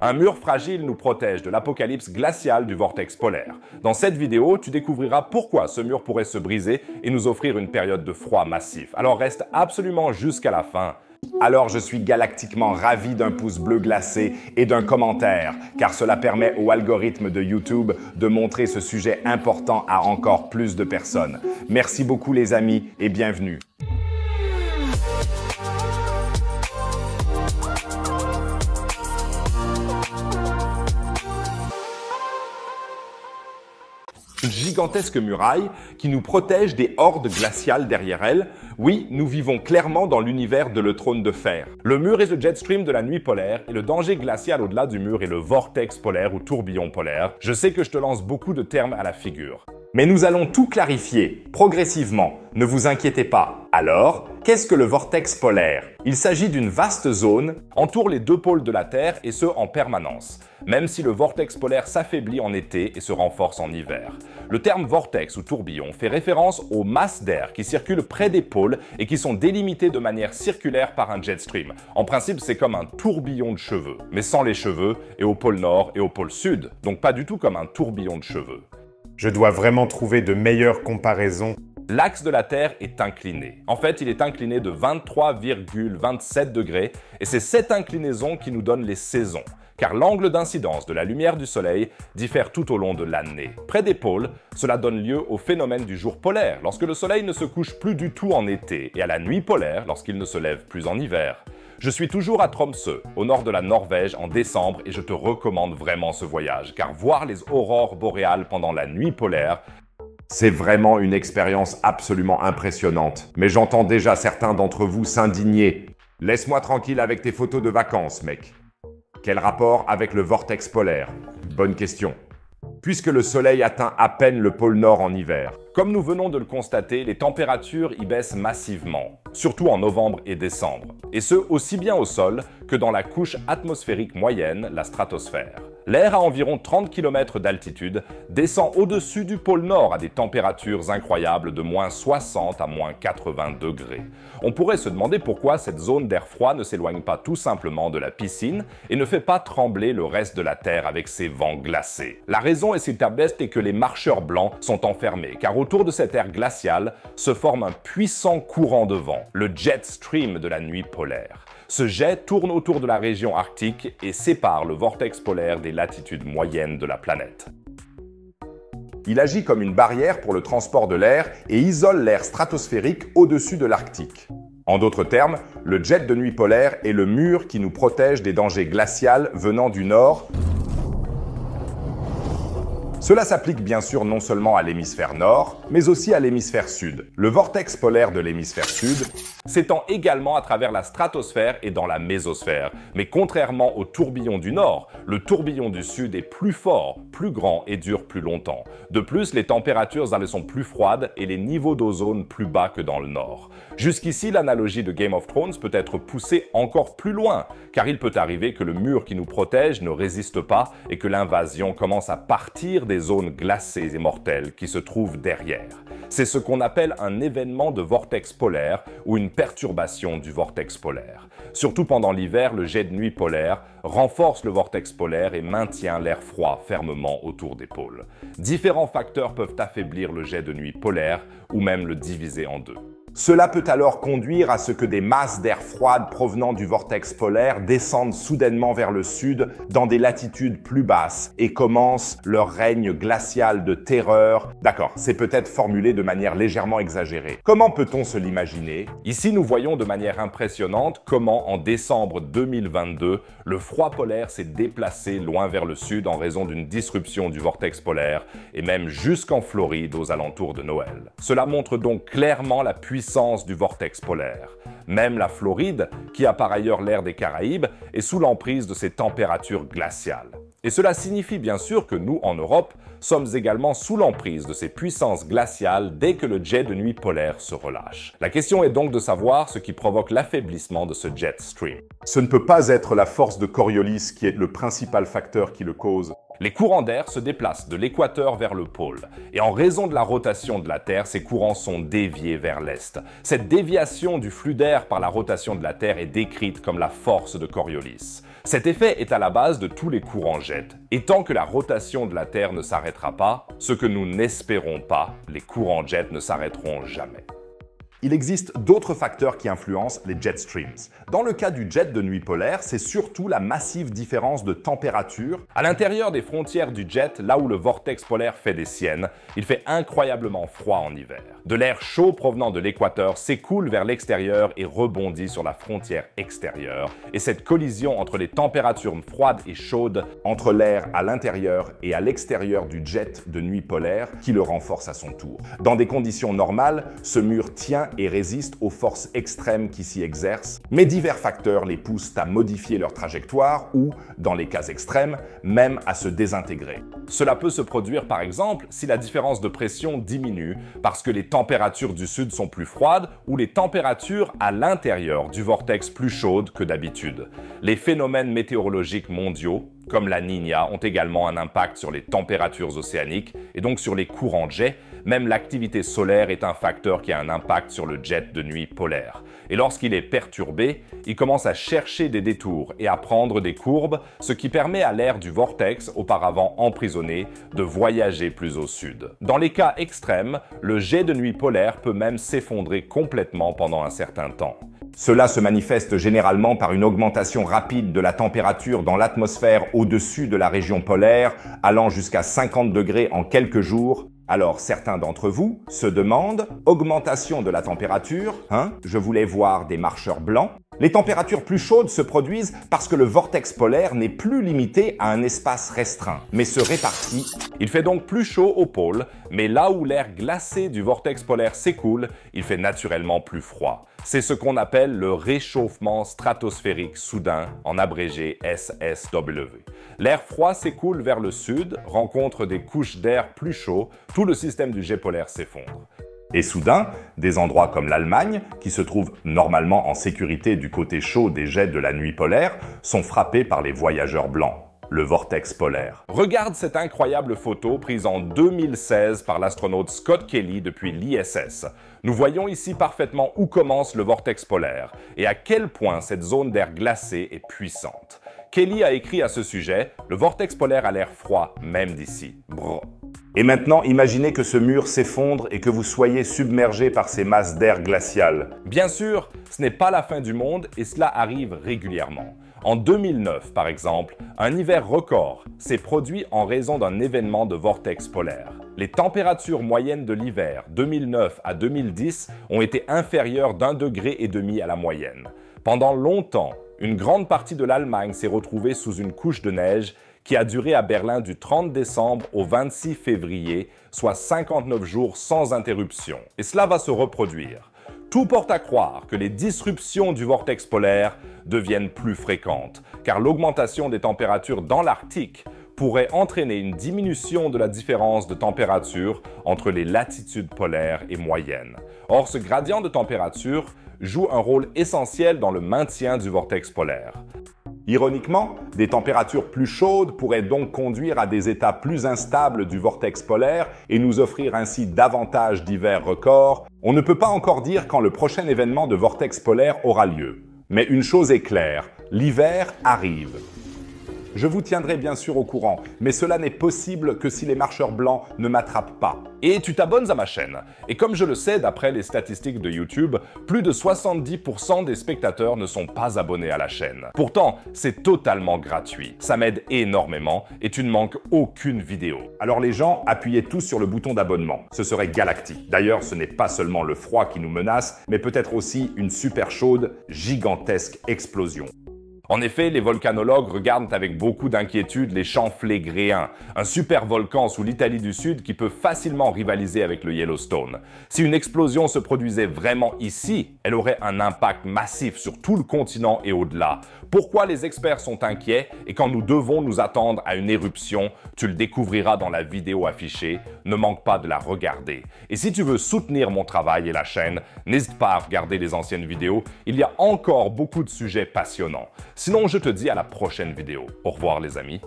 Un mur fragile nous protège de l'apocalypse glaciale du vortex polaire. Dans cette vidéo, tu découvriras pourquoi ce mur pourrait se briser et nous offrir une période de froid massif. Alors reste absolument jusqu'à la fin. Alors je suis galactiquement ravi d'un pouce bleu glacé et d'un commentaire, car cela permet au algorithme de YouTube de montrer ce sujet important à encore plus de personnes. Merci beaucoup les amis et bienvenue. Une gigantesque muraille qui nous protège des hordes glaciales derrière elle. Oui, nous vivons clairement dans l'univers de Le Trône de Fer. Le mur est le jet stream de la nuit polaire et le danger glacial au-delà du mur est le vortex polaire ou tourbillon polaire. Je sais que je te lance beaucoup de termes à la figure. Mais nous allons tout clarifier, progressivement, ne vous inquiétez pas. Alors, qu'est-ce que le vortex polaire? Il s'agit d'une vaste zone, entoure les deux pôles de la Terre et ce en permanence, même si le vortex polaire s'affaiblit en été et se renforce en hiver. Le terme vortex ou tourbillon fait référence aux masses d'air qui circulent près des pôles et qui sont délimitées de manière circulaire par un jet stream. En principe, c'est comme un tourbillon de cheveux, mais sans les cheveux et au pôle nord et au pôle sud, donc pas du tout comme un tourbillon de cheveux. Je dois vraiment trouver de meilleures comparaisons. L'axe de la Terre est incliné. En fait, il est incliné de 23,27 degrés et c'est cette inclinaison qui nous donne les saisons, car l'angle d'incidence de la lumière du Soleil diffère tout au long de l'année. Près des pôles, cela donne lieu au phénomène du jour polaire, lorsque le Soleil ne se couche plus du tout en été, et à la nuit polaire, lorsqu'il ne se lève plus en hiver. Je suis toujours à Tromsø, au nord de la Norvège, en décembre, et je te recommande vraiment ce voyage, car voir les aurores boréales pendant la nuit polaire, c'est vraiment une expérience absolument impressionnante. Mais j'entends déjà certains d'entre vous s'indigner. Laisse-moi tranquille avec tes photos de vacances, mec. Quel rapport avec le vortex polaire? Bonne question. Puisque le Soleil atteint à peine le pôle Nord en hiver. Comme nous venons de le constater, les températures y baissent massivement, surtout en novembre et décembre, et ce aussi bien au sol que dans la couche atmosphérique moyenne, la stratosphère. L'air à environ 30 km d'altitude descend au-dessus du pôle Nord à des températures incroyables de moins 60 à moins 80 degrés. On pourrait se demander pourquoi cette zone d'air froid ne s'éloigne pas tout simplement de la piscine et ne fait pas trembler le reste de la Terre avec ses vents glacés. La raison est si bête est que les marcheurs blancs sont enfermés, car autour de cette aire glaciale se forme un puissant courant de vent, le jet stream de la nuit polaire. Ce jet tourne autour de la région arctique et sépare le vortex polaire des latitudes moyennes de la planète. Il agit comme une barrière pour le transport de l'air et isole l'air stratosphérique au-dessus de l'Arctique. En d'autres termes, le jet de nuit polaire est le mur qui nous protège des dangers glacials venant du nord. Cela s'applique bien sûr non seulement à l'hémisphère nord, mais aussi à l'hémisphère sud. Le vortex polaire de l'hémisphère sud s'étend également à travers la stratosphère et dans la mésosphère. Mais contrairement au tourbillon du nord, le tourbillon du sud est plus fort, plus grand et dure plus longtemps. De plus, les températures sont plus froides et les niveaux d'ozone plus bas que dans le nord. Jusqu'ici, l'analogie de Game of Thrones peut être poussée encore plus loin, car il peut arriver que le mur qui nous protège ne résiste pas et que l'invasion commence à partir des zones glacées et mortelles qui se trouvent derrière. C'est ce qu'on appelle un événement de vortex polaire ou une perturbation du vortex polaire. Surtout pendant l'hiver, le jet de nuit polaire renforce le vortex polaire et maintient l'air froid fermement autour des pôles. Différents facteurs peuvent affaiblir le jet de nuit polaire ou même le diviser en deux. Cela peut alors conduire à ce que des masses d'air froide provenant du vortex polaire descendent soudainement vers le sud dans des latitudes plus basses et commencent leur règne glacial de terreur. D'accord, c'est peut-être formulé de manière légèrement exagérée. Comment peut-on se l'imaginer? Ici, nous voyons de manière impressionnante comment, en décembre 2022, le froid polaire s'est déplacé loin vers le sud en raison d'une disruption du vortex polaire et même jusqu'en Floride aux alentours de Noël. Cela montre donc clairement la puissance du vortex polaire. Même la Floride, qui a par ailleurs l'air des Caraïbes, est sous l'emprise de ces températures glaciales. Et cela signifie bien sûr que nous, en Europe, sommes également sous l'emprise de ces puissances glaciales dès que le jet de nuit polaire se relâche. La question est donc de savoir ce qui provoque l'affaiblissement de ce jet stream. Ce ne peut pas être la force de Coriolis qui est le principal facteur qui le cause. Les courants d'air se déplacent de l'équateur vers le pôle, et en raison de la rotation de la Terre, ces courants sont déviés vers l'est. Cette déviation du flux d'air par la rotation de la Terre est décrite comme la force de Coriolis. Cet effet est à la base de tous les courants jet. Et tant que la rotation de la Terre ne s'arrêtera pas, ce que nous n'espérons pas, les courants jet ne s'arrêteront jamais. Il existe d'autres facteurs qui influencent les jet streams. Dans le cas du jet de nuit polaire, c'est surtout la massive différence de température. À l'intérieur des frontières du jet, là où le vortex polaire fait des siennes, il fait incroyablement froid en hiver. De l'air chaud provenant de l'équateur s'écoule vers l'extérieur et rebondit sur la frontière extérieure. Et cette collision entre les températures froides et chaudes, entre l'air à l'intérieur et à l'extérieur du jet de nuit polaire, qui le renforce à son tour. Dans des conditions normales, ce mur tient et résiste aux forces extrêmes qui s'y exercent, mais divers facteurs les poussent à modifier leur trajectoire ou, dans les cas extrêmes, même à se désintégrer. Cela peut se produire par exemple si la différence de pression diminue parce que les températures du sud sont plus froides ou les températures à l'intérieur du vortex plus chaudes que d'habitude. Les phénomènes météorologiques mondiaux, comme la Niña, ont également un impact sur les températures océaniques et donc sur les courants de jet. Même l'activité solaire est un facteur qui a un impact sur le jet de nuit polaire. Et lorsqu'il est perturbé, il commence à chercher des détours et à prendre des courbes, ce qui permet à l'air du vortex, auparavant emprisonné, de voyager plus au sud. Dans les cas extrêmes, le jet de nuit polaire peut même s'effondrer complètement pendant un certain temps. Cela se manifeste généralement par une augmentation rapide de la température dans l'atmosphère au-dessus de la région polaire, allant jusqu'à 50 degrés en quelques jours. Alors certains d'entre vous se demandent « Augmentation de la température, hein? Je voulais voir des marcheurs blancs ». Les températures plus chaudes se produisent parce que le vortex polaire n'est plus limité à un espace restreint, mais se répartit. Il fait donc plus chaud au pôle, mais là où l'air glacé du vortex polaire s'écoule, il fait naturellement plus froid. C'est ce qu'on appelle le réchauffement stratosphérique soudain, en abrégé SSW. L'air froid s'écoule vers le sud, rencontre des couches d'air plus chaud, tout le système du jet polaire s'effondre. Et soudain, des endroits comme l'Allemagne, qui se trouvent normalement en sécurité du côté chaud des jets de la nuit polaire, sont frappés par les voyageurs blancs, le vortex polaire. Regarde cette incroyable photo prise en 2016 par l'astronaute Scott Kelly depuis l'ISS. Nous voyons ici parfaitement où commence le vortex polaire et à quel point cette zone d'air glacé est puissante. Kelly a écrit à ce sujet « Le vortex polaire a l'air froid, même d'ici. Brrr. » Et maintenant, imaginez que ce mur s'effondre et que vous soyez submergé par ces masses d'air glaciales. Bien sûr, ce n'est pas la fin du monde et cela arrive régulièrement. En 2009, par exemple, un hiver record s'est produit en raison d'un événement de vortex polaire. Les températures moyennes de l'hiver 2009 à 2010 ont été inférieures d'1,5 degré à la moyenne. Pendant longtemps, une grande partie de l'Allemagne s'est retrouvée sous une couche de neige qui a duré à Berlin du 30 décembre au 26 février, soit 59 jours sans interruption. Et cela va se reproduire. Tout porte à croire que les disruptions du vortex polaire deviennent plus fréquentes, car l'augmentation des températures dans l'Arctique pourrait entraîner une diminution de la différence de température entre les latitudes polaires et moyennes. Or, ce gradient de température joue un rôle essentiel dans le maintien du vortex polaire. Ironiquement, des températures plus chaudes pourraient donc conduire à des états plus instables du vortex polaire et nous offrir ainsi davantage d'hivers records. On ne peut pas encore dire quand le prochain événement de vortex polaire aura lieu. Mais une chose est claire, l'hiver arrive. Je vous tiendrai bien sûr au courant, mais cela n'est possible que si les marcheurs blancs ne m'attrapent pas. Et tu t'abonnes à ma chaîne. Et comme je le sais d'après les statistiques de YouTube, plus de 70% des spectateurs ne sont pas abonnés à la chaîne. Pourtant, c'est totalement gratuit. Ça m'aide énormément et tu ne manques aucune vidéo. Alors les gens, appuyez tous sur le bouton d'abonnement. Ce serait galactique. D'ailleurs, ce n'est pas seulement le froid qui nous menace, mais peut-être aussi une super chaude, gigantesque explosion. En effet, les volcanologues regardent avec beaucoup d'inquiétude les champs flégréens, un super volcan sous l'Italie du Sud qui peut facilement rivaliser avec le Yellowstone. Si une explosion se produisait vraiment ici, elle aurait un impact massif sur tout le continent et au-delà. Pourquoi les experts sont inquiets et quand nous devons nous attendre à une éruption, tu le découvriras dans la vidéo affichée, ne manque pas de la regarder. Et si tu veux soutenir mon travail et la chaîne, n'hésite pas à regarder les anciennes vidéos, il y a encore beaucoup de sujets passionnants. Sinon, je te dis à la prochaine vidéo. Au revoir les amis.